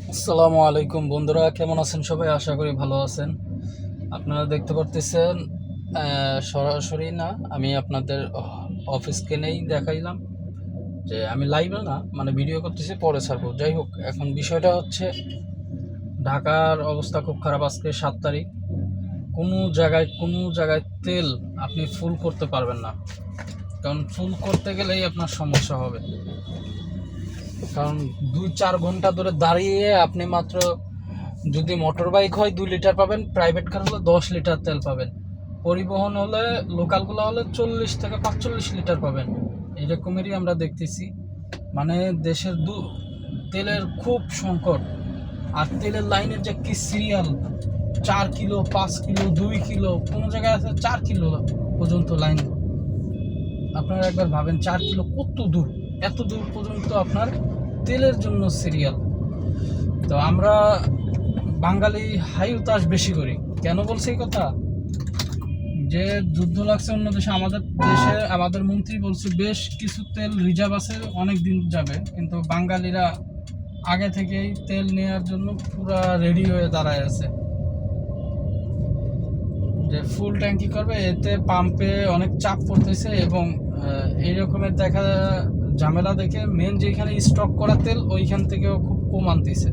আসসালামু আলাইকুম বন্ধুরা, কেমন আছেন সবাই? আশা করি ভালো আছেন। আপনারা দেখতে পারতেছেন, সরাসরি না, আমি আপনাদের অফিসকে নেই দেখাইলাম যে আমি লাইভে না, মানে ভিডিও করতেছি, পরে ছাড়বো। যাই হোক, এখন বিষয়টা হচ্ছে ঢাকার অবস্থা খুব খারাপ। আজকে 7 তারিখ। কোনো জায়গায় তেল আপনি ফুল করতে পারবেন না, কারণ ফুল করতে গেলেই আপনার সমস্যা হবে। কারণ 2-4 ঘন্টা ধরে দাঁড়িয়ে আপনি মাত্র, যদি মোটর বাইক হয় 2 লিটার পাবেন, প্রাইভেট কার হলে 10 লিটার তেল পাবেন, পরিবহন হলে, লোকালগুলো হলে 40 থেকে 45 লিটার পাবেন। এরকমেরই আমরা দেখতেছি। মানে দেশের তেলের খুব সংকট। আর তেলের লাইনের যে কি সিরিয়াল, 4 কিলো, 5 কিলো, 2 কিলো, কোনো জায়গায় আছে 4 কিলো পর্যন্ত লাইন। আপনারা একবার ভাবেন, 4 কিলো কত দূর, এত দূর পর্যন্ত আপনার তেলের জন্য সিরিয়াল। তো আমরা বাঙালি হাই উতাস বেশি করি। কেন বলছি এই কথা? যে যুদ্ধ লাগছে অন্য দেশে, আমাদের দেশে আমাদের মন্ত্রী বলছে বেশ কিছু তেল রিজার্ভ আছে, অনেক দিন যাবে, কিন্তু বাঙালিরা আগে থেকেই তেল নেওয়ার জন্য পুরা রেডি হয়ে দাঁড়ায় আছে যে ফুল ট্যাঙ্কি করবে। এতে পাম্পে অনেক চাপ পড়তেছে এবং এই রকমের দেখা ঝামেলা দেখে মেন যেখানে স্টক করা তেল ওইখান থেকেও খুব কম আনতেছে।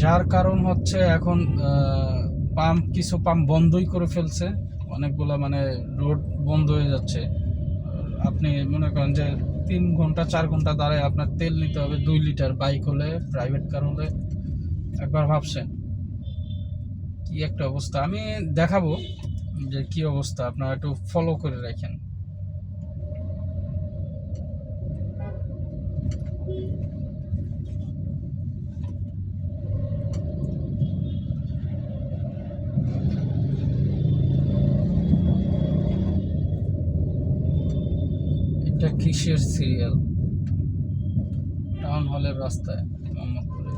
যার কারণ হচ্ছে এখন কিছু পাম্প বন্ধই করে ফেলছে, অনেকগুলো, মানে রোড বন্ধ হয়ে যাচ্ছে। আপনি মনে করেন যে 3 ঘন্টা 4 ঘন্টা দাঁড়ায় আপনার তেল নিতে হবে 2 লিটার, বাইক হলে, প্রাইভেট কার হলে। একবার ভাবছেন কি একটা অবস্থা? আমি দেখাবো যে কি অবস্থা, আপনারা একটু ফলো করে রাখেন। এটা কিসের সিরিয়াল? টাউন হলের রাস্তায়, মোহাম্মদপুরে।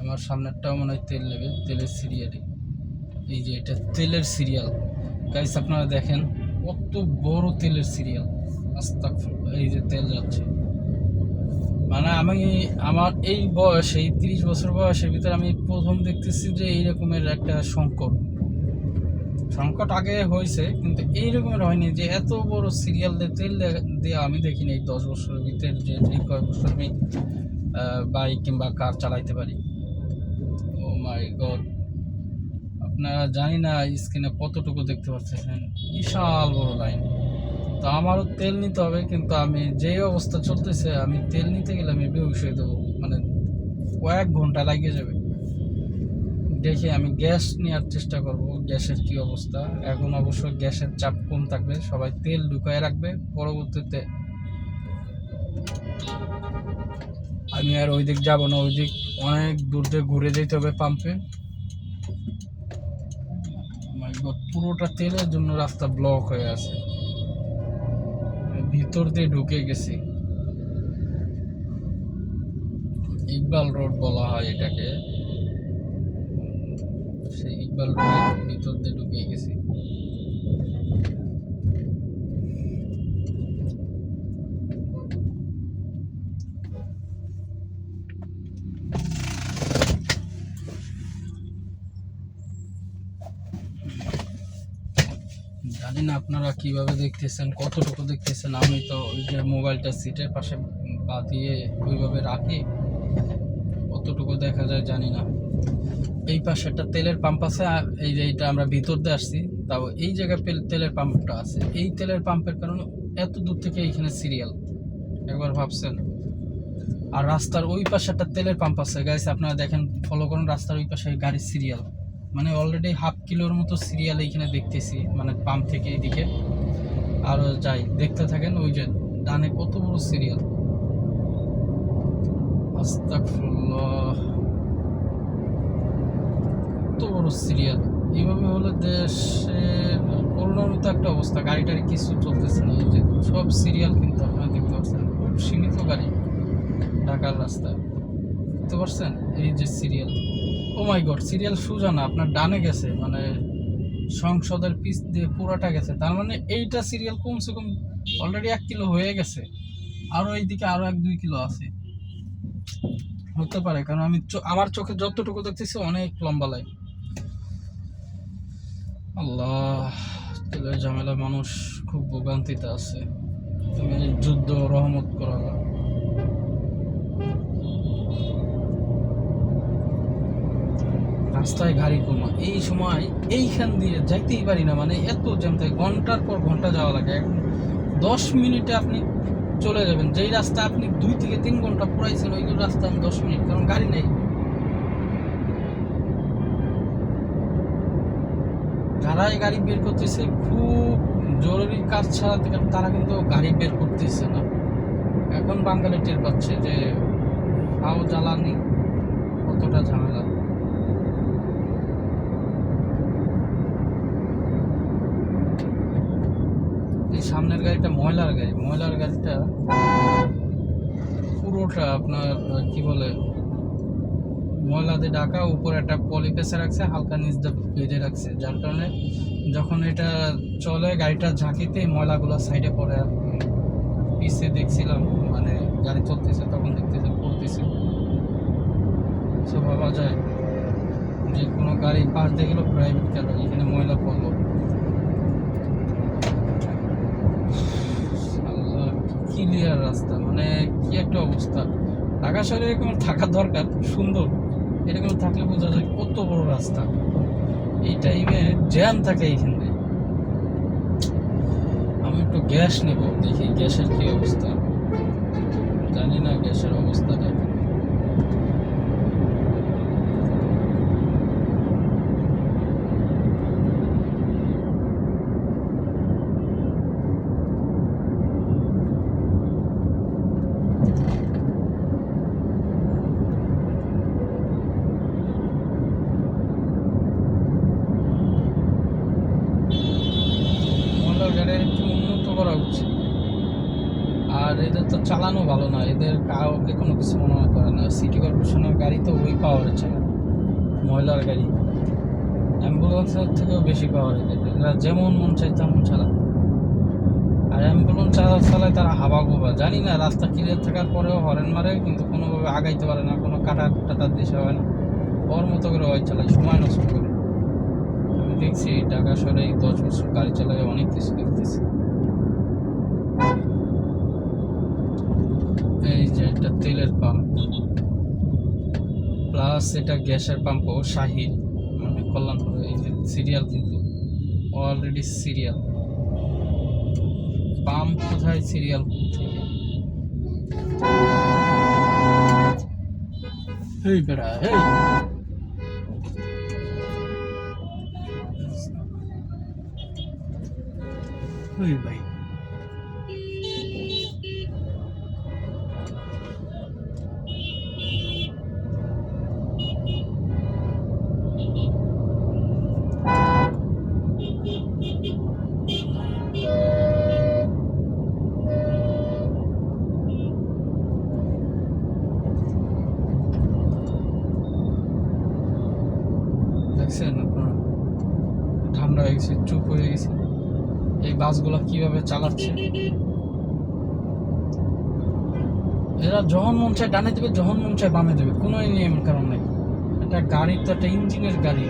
আমার সামনেরটাও মনে হয় তেল নেবে, তেলের সিরিয়ালই। এই যে এটা তেলের সিরিয়াল গাইস, আপনারা দেখেন কত বড় তেলের সিরিয়াল। আস্তাগফিরুল্লাহ, এই যে তেল যাচ্ছে। মানে আমি, আমার এই বয়স, এই 30 বছর বয়সের ভিতরে আমি প্রথম দেখতেছি যে এই রকমের একটা সংকট আগে হয়েছে, কিন্তু এই রকমের হয়নি যে এত বড় সিরিয়াল দিয়ে তেল দিয়ে আমি দেখিনি এই 10 বছরের ভিতরে, যে এই কয়েক বছর আমি বাইক কিংবা কার চালাইতে পারি। ও মাই গড! আপনারা জানি না স্ক্রিনে কতটুকু দেখতে পাচ্ছেন, বিশাল বড় লাইন। তো আমারও তেল নিতে হবে, কিন্তু আমি যে অবস্থা চলতেছে, আমি তেল নিতে গেলে আমি বেহুশ হয়ে দেবো, মানে কয়েক ঘন্টা লাগিয়ে যাবে। দেখি আমি গ্যাস নেওয়ার চেষ্টা করব, গ্যাসের কি অবস্থা। এখন অবশ্য গ্যাসের চাপ কম থাকবে, সবাই তেল ঢুকায় রাখবে। পরবর্তীতে আমি আর ওই দিক যাবো না, ওই দিক অনেক দূর দিয়ে ঘুরে যেতে হবে পাম্পে। পুরোটা তেলের জন্য রাস্তা ব্লক হয়ে আছে, ভিতর দিয়ে ঢুকে গেছি। ইকবাল রোড বলা হয় এটাকে, সেই ইকবাল রোডের ভিতর দিয়ে ঢুকে গেছি। জানি না আপনারা কিভাবে দেখতেছেন, কতটুকু দেখতেছেন। আমি তো ওই যে মোবাইলটা সিটের পাশে বাঁধিয়ে ওইভাবে রাখি, কতটুকু দেখা যায় জানি না। এই পাশে একটা তেলের পাম্প আছে, আর এই যে এইটা আমরা ভিতর দিয়ে আসছি, তাও এই জায়গায় তেলের পাম্পটা আছে। এই তেলের পাম্পের কারণে এত দূর থেকে এইখানে সিরিয়াল, একবার ভাবছেন? আর রাস্তার ওই পাশে একটা তেলের পাম্প আছে গাইস, আপনারা দেখেন, ফলো করুন, রাস্তার ওই পাশে গাড়ির সিরিয়াল, মানে অলরেডি হাফ কিলোর মতো সিরিয়াল এইখানে দেখতেছি, মানে পাম্প থেকে এইদিকে। আরও যাই, দেখতে থাকেন, ওই যে ডানে কত বড় সিরিয়াল। আস্তাগফিরুল্লাহ, কত বড় সিরিয়াল! এইভাবে হলে দেশের করোনার মতো একটা অবস্থা, গাড়ি টাড়ি কিছু চলতেছে না। এই যে সব সিরিয়াল, কিন্তু আপনারা দেখতে পাচ্ছেন খুব সীমিত গাড়ি ঢাকার রাস্তায়, দেখতে পাচ্ছেন? এই যে সিরিয়াল, ও মাই গড! সিরিয়াল সোজা না, আপনার ডানে গেছে, মানে সংসদের পিচ দিয়ে পুরাটা গেছে, তার মানে এইটা সিরিয়াল কমসে কম অলরেডি 1 কিলো হয়ে গেছে, আরো এইদিকে আরো 1-2 কিলো আছে, হতে পারে, কারণ আমি আমার চোখে যতটুকু দেখতেছি অনেক লম্বা লাইন। আল্লাহ, তেলের ঝামেলা, মানুষ খুব ভোগান্তিতে আছে। তুমি যুদ্ধ রহমত করালা। রাস্তায় গাড়ি কম, এই সময় এইখান দিয়ে যাইতেই পারি না, মানে এত জ্যাম থাকে, ঘন্টার পর ঘন্টা যাওয়া লাগে। 10 মিনিটে আপনি চলে যাবেন, যেই রাস্তা আপনি 2 থেকে 3 ঘন্টা পুরাইছেন ওইগুলো রাস্তা আমি 10 মিনিট, কারণ গাড়ি নেই। যারাই গাড়ি বের করতেছে খুব জরুরি কাজ ছাড়া থেকে তারা কিন্তু গাড়ি বের করতেছে না। এখন বাঙালি টের পাচ্ছে যে তাও জ্বালানি কতটা ঝামেলা। এই সামনের গাড়িটা ময়লার গাড়িটা পুরোটা আপনার কি বলে ময়লা দিয়ে ঢাকা, উপরে একটা পলি পেঁচে রাখছে, হালকা নিচ দিয়ে বেঁধে রাখছে, যার কারণে যখন এটা চলে গাড়িটা ঝাঁকিতে ময়লাগুলো সাইডে পড়ে। পিছে দেখছিলাম, মানে গাড়ি চলতেছে তখন দেখতেছে পড়তেছে, সো ভাবা যায় যে কোনো গাড়ি পাশ দিয়ে গেল প্রাইভেট গেল, এখানে ময়লা পড়লো। ক্লিয়ার রাস্তা, মানে কি একটা অবস্থা। ঢাকা শহরে এরকম থাকার দরকার, সুন্দর এরকম থাকলে বোঝা যায় কত বড় রাস্তা। এই টাইমে জ্যাম থাকে এইখানে। আমি একটু গ্যাস নেব, দেখি গ্যাসের কি অবস্থা, জানি না গ্যাসের অবস্থাটা। একটু উন্নত করা উচিত, আর এদের তো চালানো ভালো না, এদের কাউকে কোনো কিছু মনে করে না। সিটি কর্পোরেশনের গাড়ি তো ওই পাওয়ারের চালায়, ময়লার গাড়ি, অ্যাম্বুলেন্সের থেকেও বেশি পাওয়ার এদের। এরা যেমন মন চায় তেমন চালায়, আর অ্যাম্বুলেন্স চালায় তারা হাবা গোবা, জানি না রাস্তা ক্লিয়ার থাকার পরেও হরেন মারে, কিন্তু কোনোভাবে আগাইতে পারে না, কোনো কাটা টাটার দিশা হয় না, ওর মতো করে ওই চালায়, সময় নষ্ট করে। আমি দেখছি ঢাকা শহরে 10 বছর গাড়ি চালায় অনেক কিছু দেখতেছি। এই যে একটা তেলের পাম্প, প্লাস এটা গ্যাসের পাম্পও শাহিদ, মানে কল্যাণপুরে। এই যে সিরিয়াল, কিন্তু অলরেডি সিরিয়াল পাম্প কোথায়, সিরিয়াল থেকে। এই বেড়া, এই ভাই, দেখছেন আপনারা, ঠান্ডা হয়ে গেছে, চুপ হয়ে গেছে। এই বাসগুলো কিভাবে চালাচ্ছে, এরা যখন মন চায় ডানে দেবে, যখন মন চায় বামে দেবে, কোনো নিয়ম কারণ নেই। এটা গাড়ি তো একটা ইঞ্জিনের গাড়ি,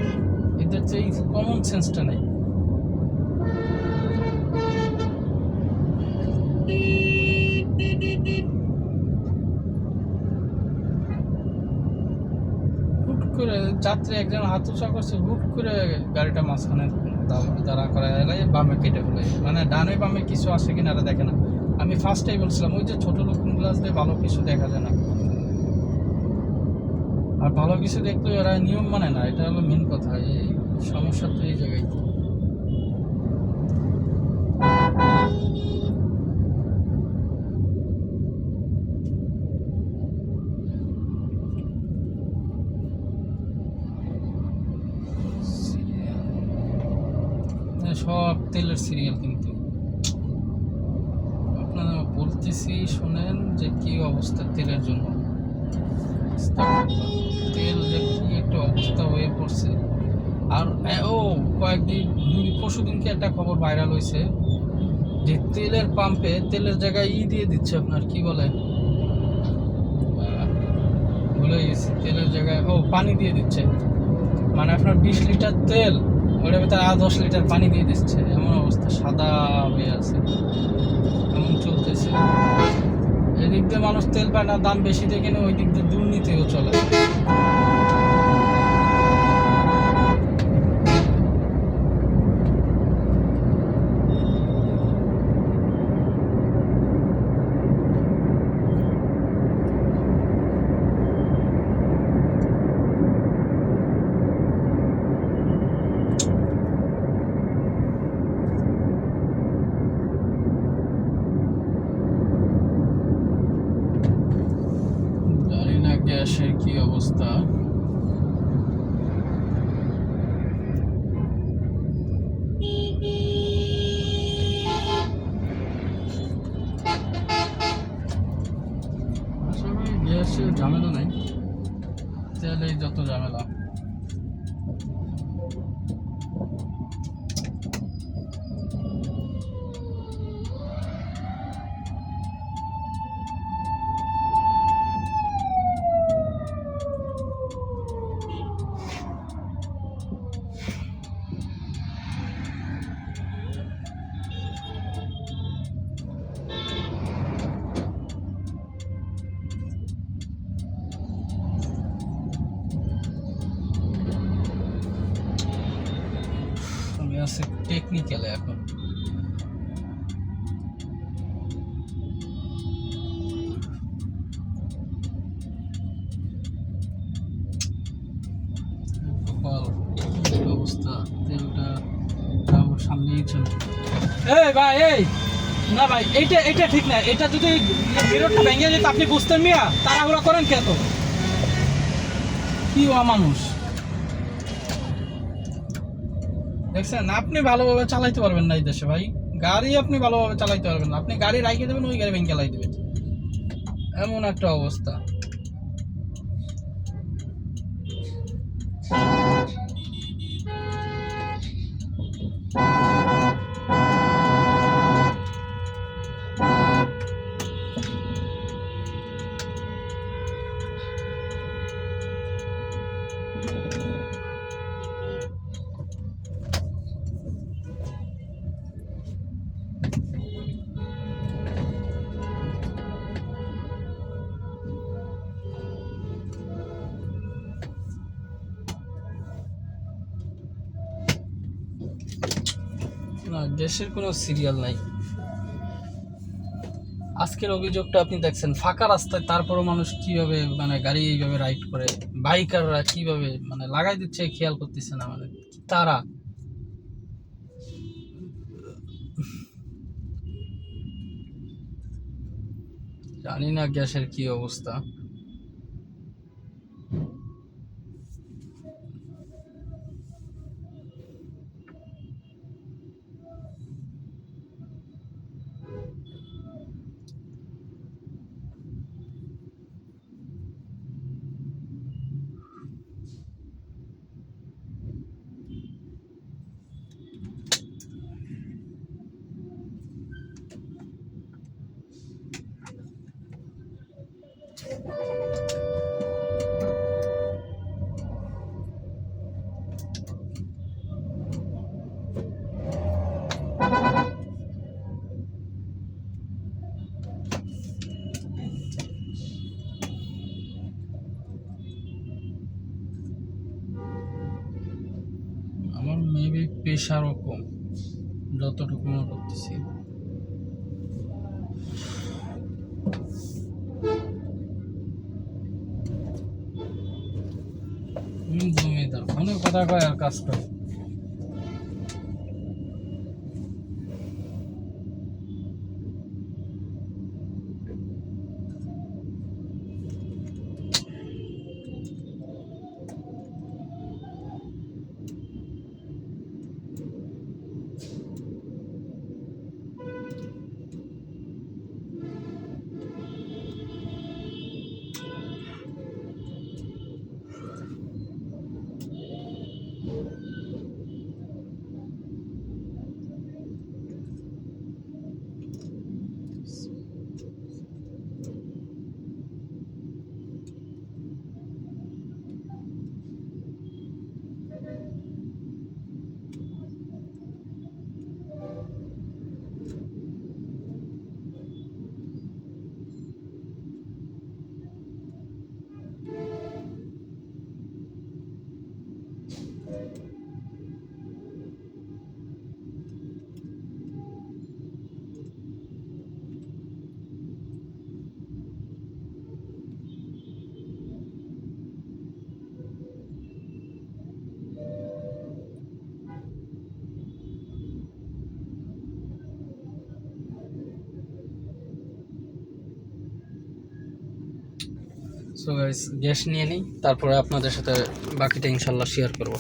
এদের তো এই কমন সেন্সটা নেই। হুট করে যাত্রী একজন হাত উঁচা করছে, হুট করে গাড়িটা মাঝখানে দাঁড়া করা এলাই বামে কেটে ফেলে, মানে ডানে বামে কিছু আসে কিনা এটা দেখে না। আমি ফার্স্টেই বলছিলাম, ওই যে ছোট লুকিং গ্লাস দিয়ে ভালো কিছু দেখা যায় না, আর ভালো কিছু দেখলেও এরা নিয়ম মানে না, এটা হলো মেন কথা। এই সমস্যা তো এই জায়গায়। সব তেলের সিরিয়াল, কিন্তু আপনারা বলতেছি শোনেন যে কি অবস্থা তেলের জন্য। তেল যে কি একটা অবস্থা হয়ে পড়ছে, আর কয়েকদিন পরশু দিনকে একটা খবর ভাইরাল হয়েছে যে তেলের পাম্পে তেলের জায়গায় দিয়ে দিচ্ছে, আপনার কি বলে ভুলে গেছি, তেলের জায়গায় পানি দিয়ে দিচ্ছে। মানে আপনার 20 লিটার তেল ওটার ভিতরে 10 লিটার পানি দিয়ে দিচ্ছে, এমন অবস্থা, সাদা হয়ে আছে, এমন চলতেছে। এদিক দিয়ে মানুষ তেল পায় না, দাম বেশি দিয়ে কিনে, ওই দিক দিয়ে দুর্নীতিও চলে। জানি না গ্যাসের কি অবস্থা। আসলে গ্যাসের ঝামেলা নাই, তেলেই যত ঝামেলা। আমি আছে টেকনিক্যালে এখন। অবস্থা, তেলটা আমার সামনেই চলে। এই ভাই, এই না ভাই, এইটা ঠিক না। এটা যদি বিরোধটা ভেঙে যেত আপনি বুঝতেন মিয়া, তাড়াহুড়া করেন কে? তো কি মানুষ দেখছেন, আপনি ভালোভাবে চালাইতে পারবেন না এই দেশে ভাই। গাড়ি আপনি ভালোভাবে চালাইতে পারবেন না, আপনি গাড়ি রাইখে দেবেন, ওই গাড়ি ভেঙে চালাই দেবেন, এমন একটা অবস্থা। না, দেশের কোনো সিরিয়াল নাই। আজকের অভিযোগটা আপনি দেখছেন, ফাঁকা রাস্তায় তারপরও মানুষ কিভাবে মানে গাড়ি এইভাবে রাইড করে, বাইকাররা কিভাবে মানে লাগাই দিচ্ছে, খেয়াল করতেছে না। মানে তারা জানি না গ্যাসের কি অবস্থা। আমার মেবি প্রেশারও কম, যতটুকু মনে করতেছি। জমিদার ফোনে কথা কয় আর কাজ করে। সো গাইস গ্যাস নিয়ে নিই, তারপরে আপনাদের সাথে বাকিটা ইনশাল্লাহ শেয়ার করব।